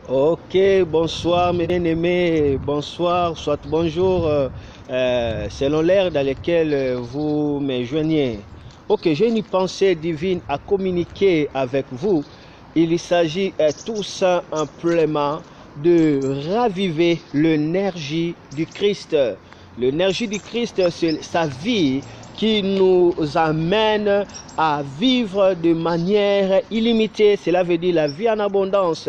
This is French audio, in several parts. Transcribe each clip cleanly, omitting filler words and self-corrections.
Ok, bonsoir mes bien-aimés, bonsoir, soit bonjour, selon l'ère dans laquelle vous me joignez. Ok, j'ai une pensée divine à communiquer avec vous. Il s'agit tout simplement de raviver l'énergie du Christ. L'énergie du Christ, c'est sa vie qui nous amène à vivre de manière illimitée. Cela veut dire la vie en abondance.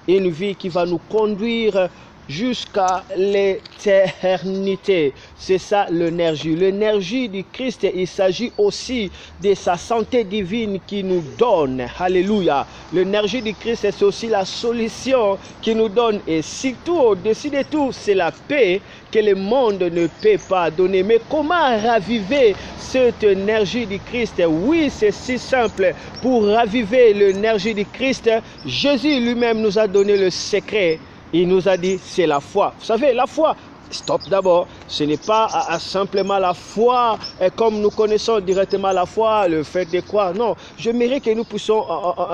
Une vie qui va nous conduire jusqu'à l'éternité. C'est ça l'énergie. L'énergie du Christ, il s'agit aussi de sa santé divine qui nous donne. Alléluia. L'énergie du Christ, c'est aussi la solution qui nous donne. Et surtout, au-dessus de tout, c'est la paix que le monde ne peut pas donner. Mais comment raviver cette énergie du Christ? Oui, c'est si simple. Pour raviver l'énergie du Christ, Jésus lui-même nous a donné le secret. Il nous a dit, c'est la foi. Vous savez, la foi, stop d'abord, ce n'est pas simplement la foi, comme nous connaissons directement la foi, le fait de croire. Non, j'aimerais que nous puissions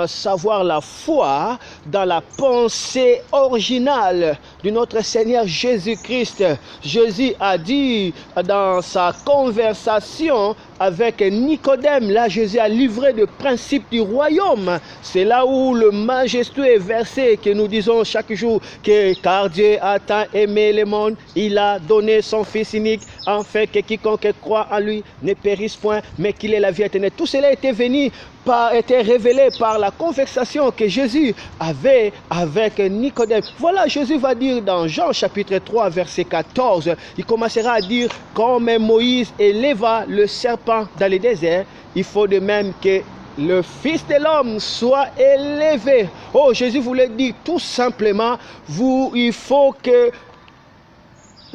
savoir la foi dans la pensée originale de notre Seigneur Jésus-Christ. Jésus a dit dans sa conversation avec Nicodème, là Jésus a livré le principe du royaume. C'est là où le majestueux verset que nous disons chaque jour, que car Dieu a tant aimé le monde, il a donné son Fils unique, afin que quiconque croit en lui ne périsse point, mais qu'il ait la vie éternelle. Tout cela était révélé par la conversation que Jésus avait avec Nicodème. Voilà, Jésus va dire dans Jean chapitre 3, verset 14, il commencera à dire, comme Moïse éleva le serpent dans le désert, il faut de même que le Fils de l'homme soit élevé. Oh, Jésus voulait dire tout simplement, il faut que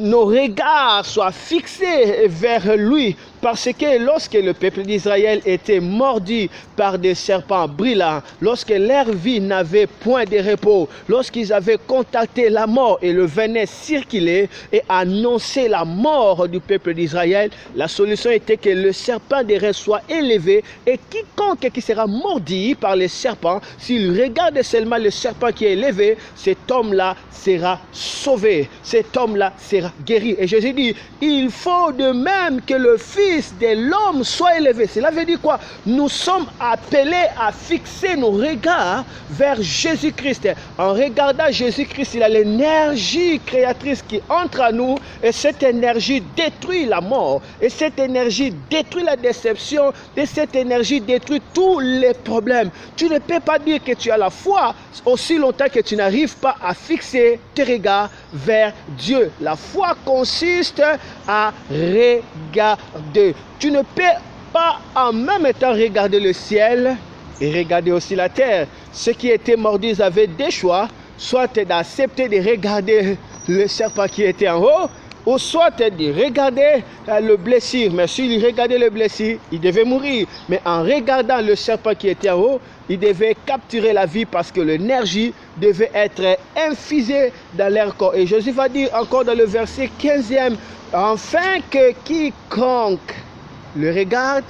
nos regards soient fixés vers lui, parce que lorsque le peuple d'Israël était mordu par des serpents brillants, lorsque leur vie n'avait point de repos, lorsqu'ils avaient contacté la mort et le venin circulait et annonçait la mort du peuple d'Israël, la solution était que le serpent des reins soit élevé et quiconque qui sera mordu par les serpents, s'il regarde seulement le serpent qui est élevé, cet homme-là sera sauvé, cet homme-là sera guéri. Et Jésus dit, il faut de même que le Fils de l'homme soit élevé. Cela veut dire quoi? Nous sommes appelés à fixer nos regards vers Jésus-Christ. En regardant Jésus-Christ, il a l'énergie créatrice qui entre à nous, et cette énergie détruit la mort, et cette énergie détruit la déception, et cette énergie détruit tous les problèmes. Tu ne peux pas dire que tu as la foi aussi longtemps que tu n'arrives pas à fixer tes regards vers Dieu. La foi consiste à regarder. Tu ne peux pas en même temps regarder le ciel et regarder aussi la terre. Ceux qui étaient mordus avaient des choix, soit d'accepter de regarder le serpent qui était en haut, ou soit de regarder le blessure. Mais s'il regardait le blessure, il devait mourir. Mais en regardant le serpent qui était en haut, il devait capturer la vie, parce que l'énergie devait être infusée dans leur corps. Et Jésus va dire encore dans le verset 15e, afin que quiconque le regarde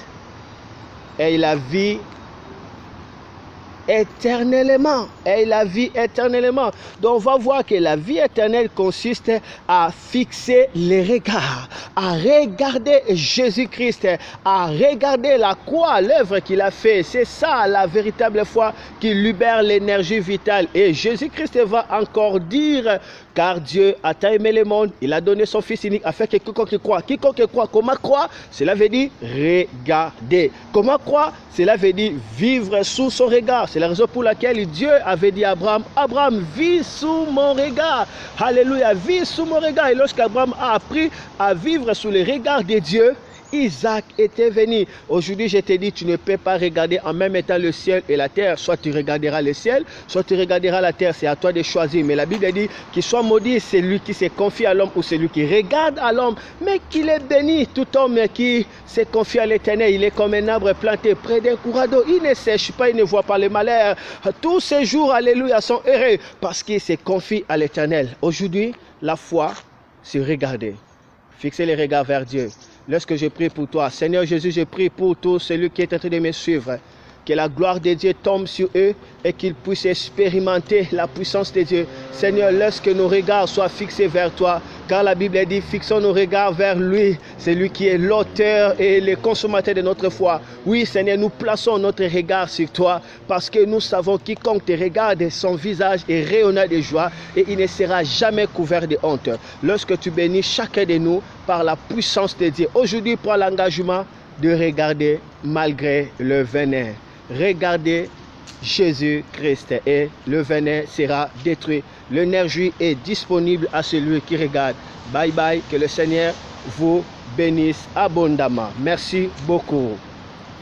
ait la vie éternellement. Et la vie éternellement. Donc on va voir que la vie éternelle consiste à fixer les regards, à regarder Jésus-Christ, à regarder la croix, l'œuvre qu'il a fait. C'est ça la véritable foi qui libère l'énergie vitale. Et Jésus-Christ va encore dire, car Dieu a tant aimé le monde, il a donné son Fils unique afin que quiconque croit. Quiconque croit, comment croire? Cela veut dire regarder. Comment croire? Cela veut dire vivre sous son regard. C'est la raison pour laquelle Dieu avait dit à Abraham, Abraham, vis sous mon regard. Alléluia, vis sous mon regard. Et lorsqu'Abraham a appris à vivre sous le regard de Dieu, Isaac était venu. Aujourd'hui, je te dis, tu ne peux pas regarder en même temps le ciel et la terre. Soit tu regarderas le ciel, soit tu regarderas la terre. C'est à toi de choisir. Mais la Bible dit qu'il soit maudit celui qui se confie à l'homme ou celui qui regarde à l'homme, mais qu'il est béni tout homme qui se confie à l'Éternel. Il est comme un arbre planté près d'un courant d'eau. Il ne sèche pas, il ne voit pas le malheur. Tous ces jours, alléluia, sont heureux parce qu'il se confie à l'Éternel. Aujourd'hui, la foi, c'est regarder. Fixer les regards vers Dieu. Lorsque je prie pour toi, Seigneur Jésus, je prie pour tout celui qui est en train de me suivre, Que la gloire de Dieu tombe sur eux et qu'ils puissent expérimenter la puissance de Dieu. Seigneur, laisse que nos regards soient fixés vers toi, car la Bible dit, fixons nos regards vers lui. C'est lui qui est l'auteur et le consommateur de notre foi. Oui, Seigneur, nous plaçons notre regard sur toi, parce que nous savons quiconque te regarde, son visage est rayonnant de joie et il ne sera jamais couvert de honte. Lorsque tu bénis chacun de nous par la puissance de Dieu. Aujourd'hui, prends l'engagement de regarder malgré le venin. Regardez Jésus-Christ et le venin sera détruit. L'énergie est disponible à celui qui regarde. Bye bye, que le Seigneur vous bénisse abondamment. Merci beaucoup.